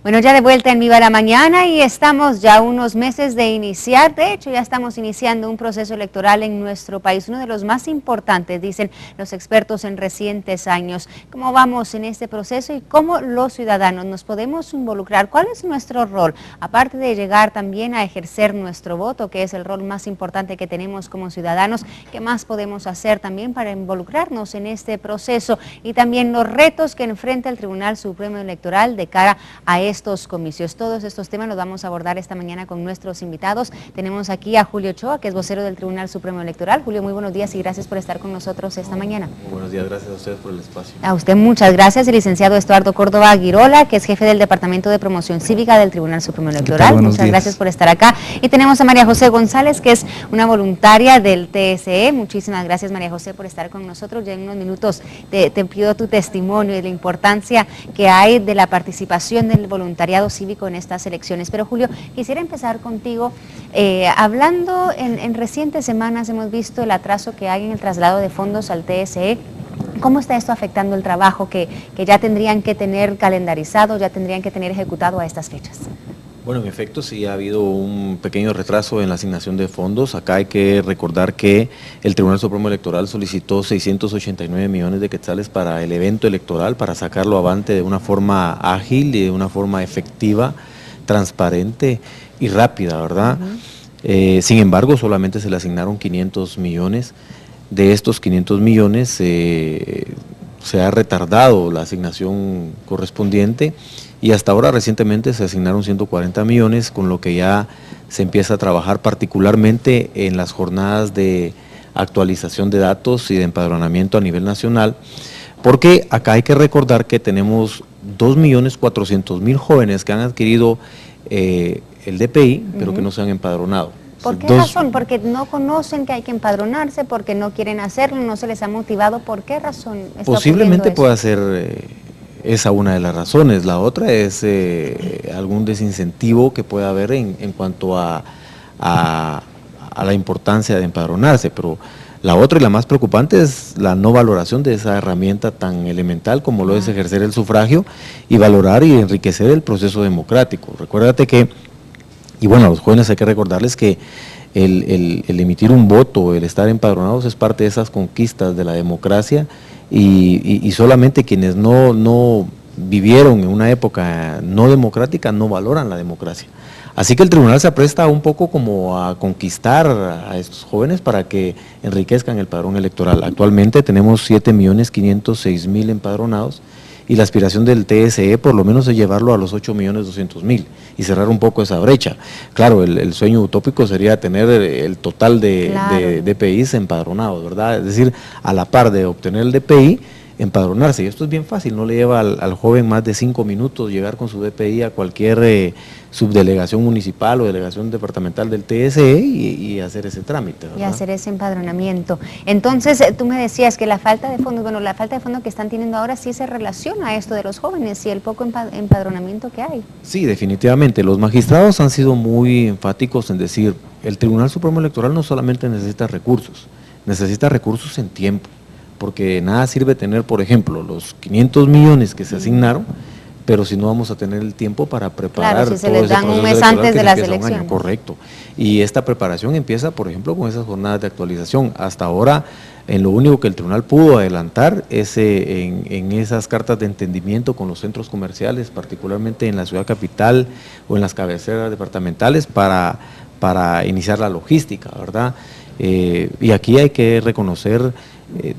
Bueno, ya de vuelta en Viva la Mañana y estamos ya unos meses de iniciar, de hecho ya estamos iniciando un proceso electoral en nuestro país, uno de los más importantes, dicen los expertos en recientes años. ¿Cómo vamos en este proceso y cómo los ciudadanos nos podemos involucrar? ¿Cuál es nuestro rol? Aparte de llegar también a ejercer nuestro voto, que es el rol más importante que tenemos como ciudadanos, ¿qué más podemos hacer también para involucrarnos en este proceso? Y también los retos que enfrenta el Tribunal Supremo Electoral de cara a estos comicios. Todos estos temas los vamos a abordar esta mañana con nuestros invitados. Tenemos aquí a Julio Ochoa, que es vocero del Tribunal Supremo Electoral. Julio, muy buenos días y gracias por estar con nosotros esta mañana. Muy buenos días, gracias a ustedes por el espacio. A usted muchas gracias. El licenciado Estuardo Córdoba Aguirola, que es jefe del Departamento de Promoción Cívica del Tribunal Supremo Electoral. Muchas gracias por estar acá. Y tenemos a María José González, que es una voluntaria del TSE. Muchísimas gracias, María José, por estar con nosotros. Ya en unos minutos te pido tu testimonio y la importancia que hay de la participación del voluntariado cívico en estas elecciones. Pero Julio, quisiera empezar contigo, hablando en recientes semanas hemos visto el atraso que hay en el traslado de fondos al TSE. ¿Cómo está esto afectando el trabajo que ya tendrían que tener calendarizado, ya tendrían que tener ejecutado a estas fechas? Bueno, en efecto sí ha habido un pequeño retraso en la asignación de fondos. Acá hay que recordar que el Tribunal Supremo Electoral solicitó 689 millones de quetzales para el evento electoral, para sacarlo avante de una forma ágil y de una forma efectiva, transparente y rápida, ¿verdad? Sin embargo, solamente se le asignaron 500 millones. De estos 500 millones se ha retardado la asignación correspondiente y hasta ahora recientemente se asignaron 140 millones, con lo que ya se empieza a trabajar particularmente en las jornadas de actualización de datos y de empadronamiento a nivel nacional, porque acá hay que recordar que tenemos 2.400.000 jóvenes que han adquirido el DPI, pero que no se han empadronado. ¿Por qué razón? ¿Porque no conocen que hay que empadronarse? ¿Porque no quieren hacerlo? ¿No se les ha motivado? ¿Por qué razón está posiblemente ocurriendo pueda ser esa una de las razones. La otra es algún desincentivo que pueda haber en cuanto a la importancia de empadronarse, pero la otra y la más preocupante es la no valoración de esa herramienta tan elemental como lo es ejercer el sufragio y valorar y enriquecer el proceso democrático. Recuérdate que, y bueno, a los jóvenes hay que recordarles que el emitir un voto, el estar empadronados es parte de esas conquistas de la democracia y solamente quienes no vivieron en una época no democrática no valoran la democracia. Así que el tribunal se apresta un poco como a conquistar a estos jóvenes para que enriquezcan el padrón electoral. Actualmente tenemos 7.506.000 empadronados y la aspiración del TSE por lo menos es llevarlo a los 8.200.000 y cerrar un poco esa brecha. Claro, el sueño utópico sería tener el total de DPIs empadronados, ¿verdad? Es decir, a la par de obtener el DPI, empadronarse. Y esto es bien fácil, no le lleva al joven más de 5 minutos llegar con su DPI a cualquier subdelegación municipal o delegación departamental del TSE y hacer ese trámite, ¿verdad? Y hacer ese empadronamiento. Entonces, tú me decías que la falta de fondos, bueno, la falta de fondos que están teniendo ahora sí se relaciona a esto de los jóvenes y el poco empadronamiento que hay. Sí, definitivamente. Los magistrados han sido muy enfáticos en decir, el Tribunal Supremo Electoral no solamente necesita recursos en tiempo, porque nada sirve tener, por ejemplo, los 500 millones que se asignaron, pero si no vamos a tener el tiempo para preparar. Claro, si se les dan un mes antes de las elecciones. Correcto. Y esta preparación empieza, por ejemplo, con esas jornadas de actualización. Hasta ahora, en lo único que el tribunal pudo adelantar es en esas cartas de entendimiento con los centros comerciales, particularmente en la ciudad capital o en las cabeceras departamentales, para iniciar la logística, ¿verdad? Y aquí hay que reconocer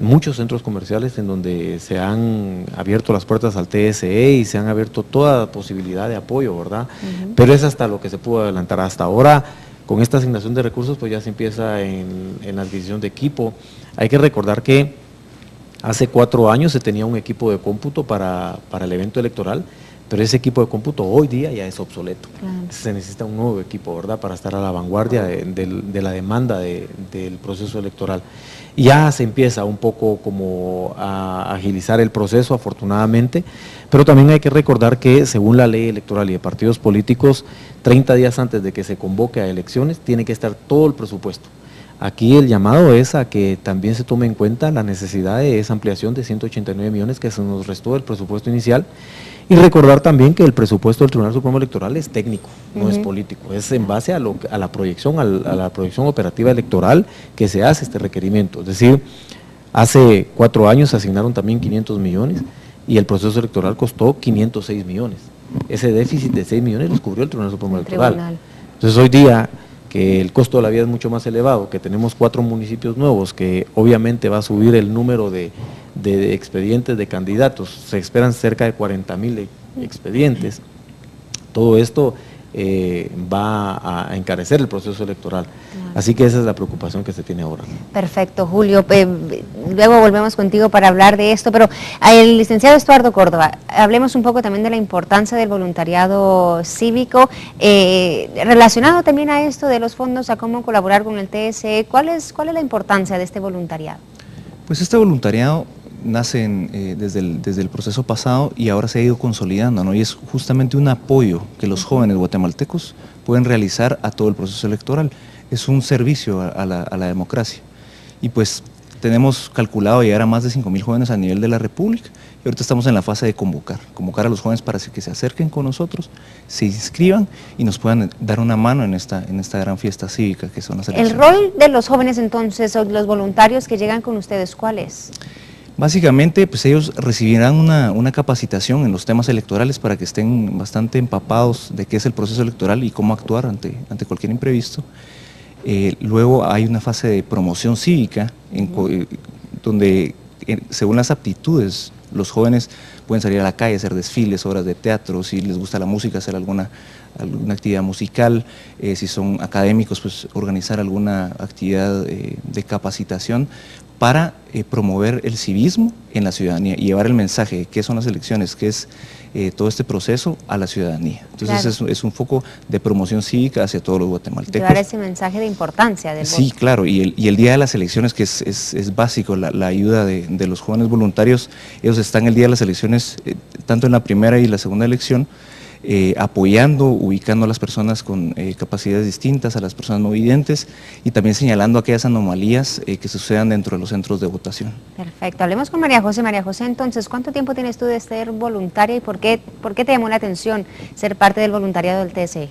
muchos centros comerciales en donde se han abierto las puertas al TSE y se han abierto toda posibilidad de apoyo, ¿verdad? Pero es hasta lo que se pudo adelantar. Hasta ahora, con esta asignación de recursos, pues ya se empieza en la adquisición de equipo. Hay que recordar que hace 4 años se tenía un equipo de cómputo para el evento electoral, pero ese equipo de cómputo hoy día ya es obsoleto. Claro. Se necesita un nuevo equipo, ¿verdad?, para estar a la vanguardia de la demanda del proceso electoral. Ya se empieza un poco como a agilizar el proceso, afortunadamente, pero también hay que recordar que según la ley electoral y de partidos políticos, 30 días antes de que se convoque a elecciones, tiene que estar todo el presupuesto. Aquí el llamado es a que también se tome en cuenta la necesidad de esa ampliación de 189 millones que se nos restó del presupuesto inicial, y recordar también que el presupuesto del Tribunal Supremo Electoral es técnico, no es político, es en base a la proyección, a la proyección operativa electoral que se hace este requerimiento. Es decir, hace 4 años se asignaron también 500 millones y el proceso electoral costó 506 millones. Ese déficit de 6 millones los cubrió el Tribunal Supremo Electoral. Entonces hoy día, que el costo de la vida es mucho más elevado, que tenemos 4 municipios nuevos, que obviamente va a subir el número de expedientes de candidatos, se esperan cerca de 40,000 expedientes, todo esto va a encarecer el proceso electoral. Claro. Así que esa es la preocupación que se tiene ahora. Perfecto, Julio. Luego volvemos contigo para hablar de esto, pero el licenciado Estuardo Córdoba, hablemos un poco también de la importancia del voluntariado cívico, relacionado también a esto de los fondos, a cómo colaborar con el TSE. ¿Cuál es la importancia de este voluntariado? Pues este voluntariado nace desde el proceso pasado y ahora se ha ido consolidando, ¿no? Y es justamente un apoyo que los jóvenes guatemaltecos pueden realizar a todo el proceso electoral. Es un servicio a la democracia. Y pues tenemos calculado llegar a más de 5,000 jóvenes a nivel de la República, y ahorita estamos en la fase de convocar a los jóvenes para que se acerquen con nosotros, se inscriban y nos puedan dar una mano en esta gran fiesta cívica que son las elecciones. ¿El rol de los jóvenes entonces, o los voluntarios que llegan con ustedes, cuál es? Básicamente, pues ellos recibirán una capacitación en los temas electorales para que estén bastante empapados de qué es el proceso electoral y cómo actuar ante cualquier imprevisto. Luego hay una fase de promoción cívica, donde según las aptitudes, los jóvenes pueden salir a la calle, hacer desfiles, obras de teatro, si les gusta la música, hacer alguna actividad musical, si son académicos, pues organizar alguna actividad de capacitación para promover el civismo en la ciudadanía y llevar el mensaje de qué son las elecciones, qué es todo este proceso a la ciudadanía. Entonces claro, es un foco de promoción cívica hacia todos los guatemaltecos. Llevar ese mensaje de importancia del voto. Sí, claro, y el día de las elecciones, que es básico, la ayuda de los jóvenes voluntarios. Ellos están el día de las elecciones, tanto en la primera y la segunda elección, apoyando, ubicando a las personas con capacidades distintas, a las personas no videntes, y también señalando aquellas anomalías que sucedan dentro de los centros de votación. Perfecto, hablemos con María José. María José, entonces, ¿cuánto tiempo tienes tú de ser voluntaria y por qué te llamó la atención ser parte del voluntariado del TSE?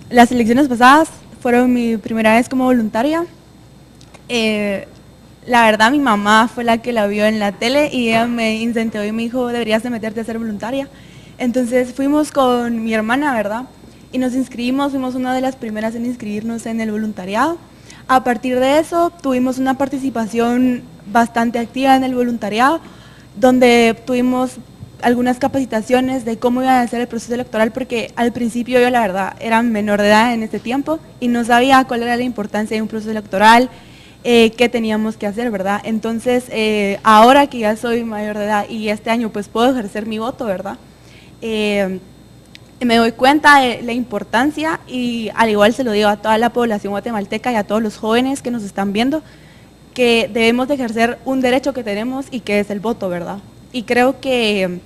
Las elecciones pasadas fueron mi primera vez como voluntaria. La verdad, mi mamá fue la que la vio en la tele y ella me incentivó y me dijo, deberías de meterte a ser voluntaria. Entonces fuimos con mi hermana, ¿verdad? Y nos inscribimos, fuimos una de las primeras en inscribirnos en el voluntariado. A partir de eso tuvimos una participación bastante activa en el voluntariado, donde tuvimos algunas capacitaciones de cómo iba a ser el proceso electoral, porque al principio yo la verdad era menor de edad en ese tiempo y no sabía cuál era la importancia de un proceso electoral, qué teníamos que hacer, ¿verdad? Entonces, ahora que ya soy mayor de edad y este año pues puedo ejercer mi voto, ¿verdad? Me doy cuenta de la importancia y al igual se lo digo a toda la población guatemalteca y a todos los jóvenes que nos están viendo, que debemos de ejercer un derecho que tenemos y que es el voto, ¿verdad? Y creo que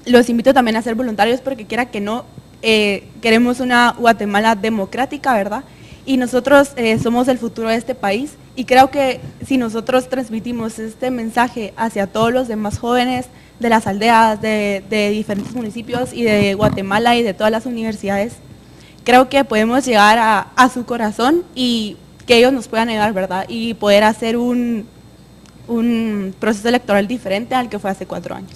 los invito también a ser voluntarios porque quiera que no, queremos una Guatemala democrática, ¿verdad? Y nosotros somos el futuro de este país y creo que si nosotros transmitimos este mensaje hacia todos los demás jóvenes de las aldeas, de diferentes municipios y de Guatemala y de todas las universidades, creo que podemos llegar a su corazón y que ellos nos puedan ayudar, ¿verdad? Y poder hacer un proceso electoral diferente al que fue hace 4 años.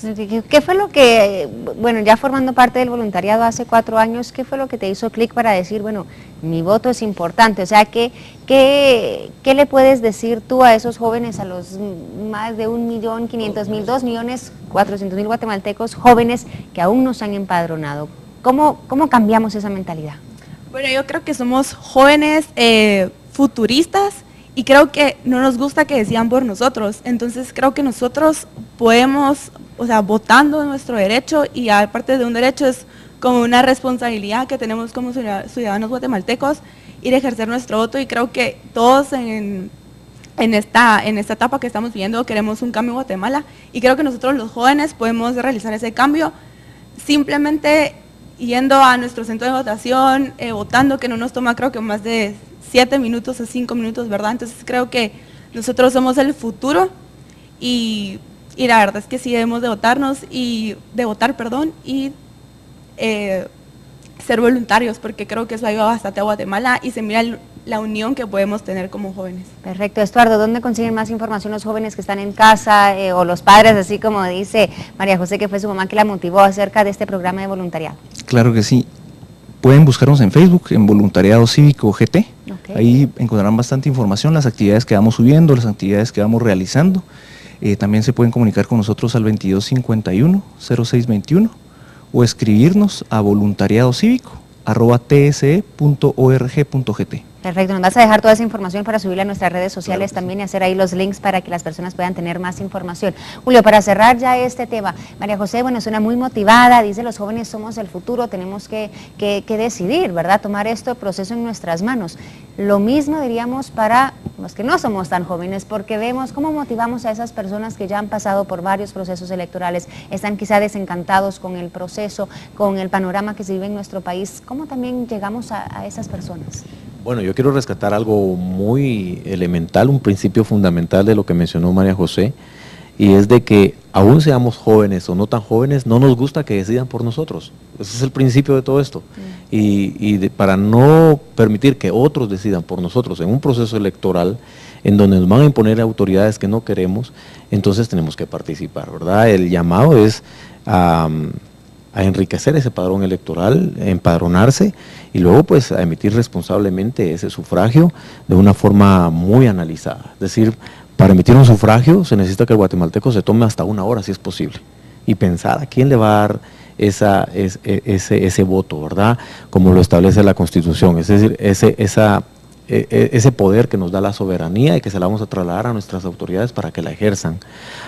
¿Qué fue lo que, bueno, ya formando parte del voluntariado hace 4 años, qué fue lo que te hizo clic para decir, bueno, mi voto es importante? O sea, ¿qué le puedes decir tú a esos jóvenes, a los más de 1.500.000, 2.400.000 guatemaltecos jóvenes que aún no se han empadronado? ¿Cómo cambiamos esa mentalidad? Bueno, yo creo que somos jóvenes futuristas, y creo que no nos gusta que decidan por nosotros, entonces creo que nosotros podemos, o sea, votando nuestro derecho, y aparte de un derecho es como una responsabilidad que tenemos como ciudadanos guatemaltecos, ir a ejercer nuestro voto, y creo que todos en esta etapa que estamos viviendo queremos un cambio en Guatemala, y creo que nosotros los jóvenes podemos realizar ese cambio simplemente yendo a nuestro centro de votación, votando, que no nos toma creo que más de 7 minutos a 5 minutos, ¿verdad? Entonces creo que nosotros somos el futuro y la verdad es que sí debemos de votar, y ser voluntarios, porque creo que eso ayuda bastante a Guatemala y se mira la unión que podemos tener como jóvenes. Perfecto. Estuardo, ¿dónde consiguen más información los jóvenes que están en casa o los padres, así como dice María José, que fue su mamá que la motivó acerca de este programa de voluntariado? Claro que sí. Pueden buscarnos en Facebook, en Voluntariado Cívico GT. Okay. Ahí encontrarán bastante información, las actividades que vamos subiendo, las actividades que vamos realizando. También se pueden comunicar con nosotros al 2251-0621 o escribirnos a voluntariadocívico@tse.org.gt. Perfecto, nos vas a dejar toda esa información para subirla a nuestras redes sociales, claro, también y hacer ahí los links para que las personas puedan tener más información. Julio, para cerrar ya este tema, María José, bueno, suena muy motivada, dice los jóvenes somos el futuro, tenemos que decidir, ¿verdad? Tomar este proceso en nuestras manos. Lo mismo diríamos para los que no somos tan jóvenes, porque vemos cómo motivamos a esas personas que ya han pasado por varios procesos electorales, están quizá desencantados con el proceso, con el panorama que se vive en nuestro país. ¿Cómo también llegamos a esas personas? Bueno, yo quiero rescatar algo muy elemental, un principio fundamental de lo que mencionó María José, y es de que aún seamos jóvenes o no tan jóvenes, no nos gusta que decidan por nosotros. Ese es el principio de todo esto. Para no permitir que otros decidan por nosotros en un proceso electoral en donde nos van a imponer autoridades que no queremos, entonces tenemos que participar, ¿verdad? El llamado es a enriquecer ese padrón electoral, empadronarse y luego pues a emitir responsablemente ese sufragio de una forma muy analizada. Es decir, para emitir un sufragio se necesita que el guatemalteco se tome hasta 1 hora si es posible y pensar a quién le va a dar ese voto, ¿verdad? Como lo establece la Constitución, es decir, ese poder que nos da la soberanía y que se la vamos a trasladar a nuestras autoridades para que la ejerzan.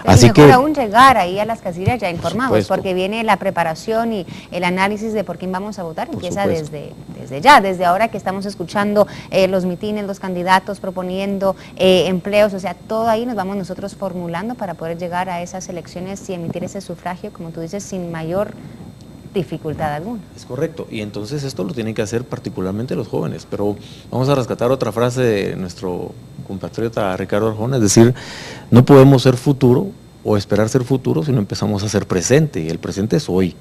Así que aún llegar ahí a las casillas ya informados, porque viene la preparación y el análisis de por quién vamos a votar, empieza desde ahora que estamos escuchando los mitines, los candidatos proponiendo empleos, o sea, todo ahí nos vamos nosotros formulando para poder llegar a esas elecciones y emitir ese sufragio, como tú dices, sin mayor dificultad alguna. Es correcto, y entonces esto lo tienen que hacer particularmente los jóvenes, pero vamos a rescatar otra frase de nuestro compatriota Ricardo Arjona, es decir, no podemos ser futuro o esperar ser futuro si no empezamos a ser presente, y el presente es hoy,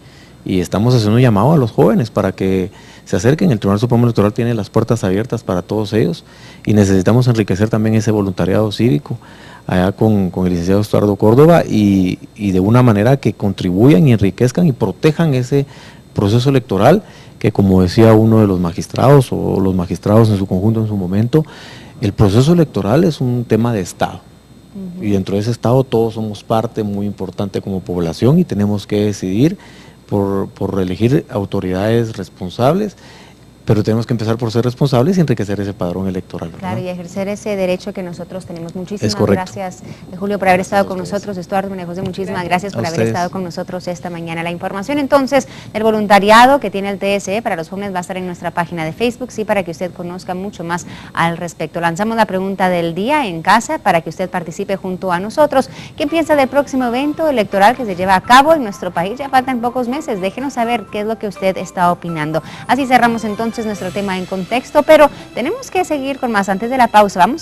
y estamos haciendo un llamado a los jóvenes para que se acerquen. El Tribunal Supremo Electoral tiene las puertas abiertas para todos ellos, y necesitamos enriquecer también ese voluntariado cívico, allá con el licenciado Estuardo Córdoba, y de una manera que contribuyan y enriquezcan y protejan ese proceso electoral que, como decía uno de los magistrados o los magistrados en su conjunto en su momento, el proceso electoral es un tema de Estado. Y dentro de ese Estado todos somos parte muy importante como población y tenemos que decidir por elegir autoridades responsables, pero tenemos que empezar por ser responsables y enriquecer ese padrón electoral, ¿verdad? Claro, y ejercer ese derecho que nosotros tenemos. Muchísimas gracias, Julio, por haber estado con nosotros. Estuardo, María José, muchísimas gracias por haber estado con nosotros esta mañana. La información entonces del voluntariado que tiene el TSE para los jóvenes va a estar en nuestra página de Facebook, sí, para que usted conozca mucho más al respecto. Lanzamos la pregunta del día en casa para que usted participe junto a nosotros. ¿Qué piensa del próximo evento electoral que se lleva a cabo en nuestro país? Ya faltan pocos meses, déjenos saber qué es lo que usted está opinando. Así cerramos entonces nuestro tema en contexto, pero tenemos que seguir con más. Antes de la pausa, vamos a